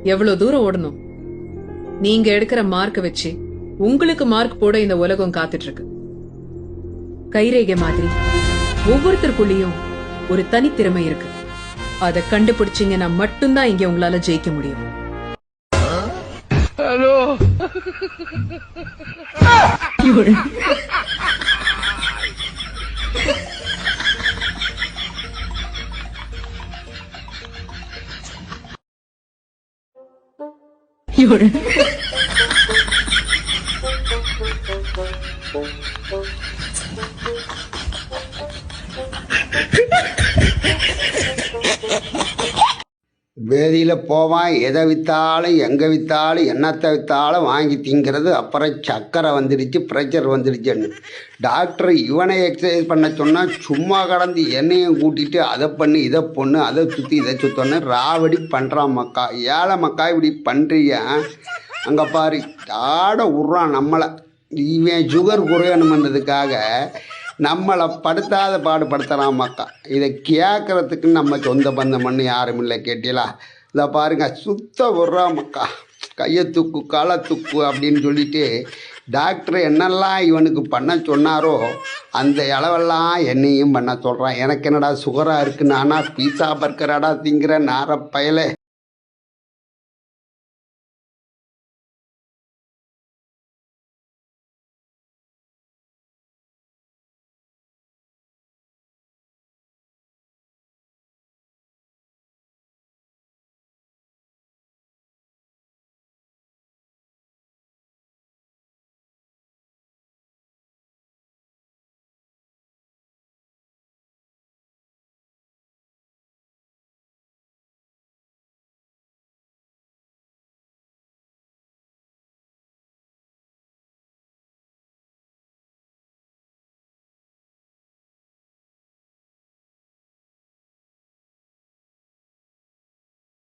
எவ்வளவு தூரம் ஓடணும்? நீங்க எடுக்கிற மார்க் வச்சு உங்களுக்கு மார்க் போட இந்த உலகம் காத்துட்டு இருக்கு. கைரேகை மாதிரி ஒவ்வொருத்தருக்குள்ளேயும் ஒரு தனித்திறமை இருக்கு. அதை கண்டுபிடிச்சீங்கன்னா மட்டும்தான் இங்க உங்களால ஜெயிக்க முடியும். ஹலோ வேதியில் போவான், எதை விற்றாலும் எங்கே விற்றாலும் என்னத்தை விற்றாலும் வாங்கி திங்கிறது. அப்புறம் சக்கரை வந்துடுச்சு, ப்ரெஷர் வந்துடுச்சுன்னு டாக்டர் இவனை எக்ஸசைஸ் பண்ண சொன்னால் சும்மா கடந்து எண்ணெயும் கூட்டிகிட்டு அதை பண்ணு இதை பொண்ணு அதை சுற்றி இதை சுத்தன்னு ராவடி பண்ணுறான். மக்கா ஏழை மக்கா இப்படி பண்ணுறிய அங்கே பாரு ஆட விட்றான் நம்மளை. இவன் சுகர் குறையணுமன்றதுக்காக நம்மளை படுத்தாத பாடுபடுத்துகிறான் மக்கா. இதை கேட்குறதுக்கு நம்ம சொந்த பந்தம் பண்ணி யாரும் இல்லை கேட்டீங்களா? இதை பாருங்க சுத்த விட்றா மக்கா. கையை தூக்கு காலை தூக்கு அப்படின்னு சொல்லிட்டு டாக்டர் என்னெல்லாம் இவனுக்கு பண்ண சொன்னாரோ அந்த அளவெல்லாம் என்னையும் பண்ண சொல்கிறான். எனக்கு என்னடா சுகராக இருக்குது, நானா பீஸா பர்கராடா திங்கிற நார பயலே.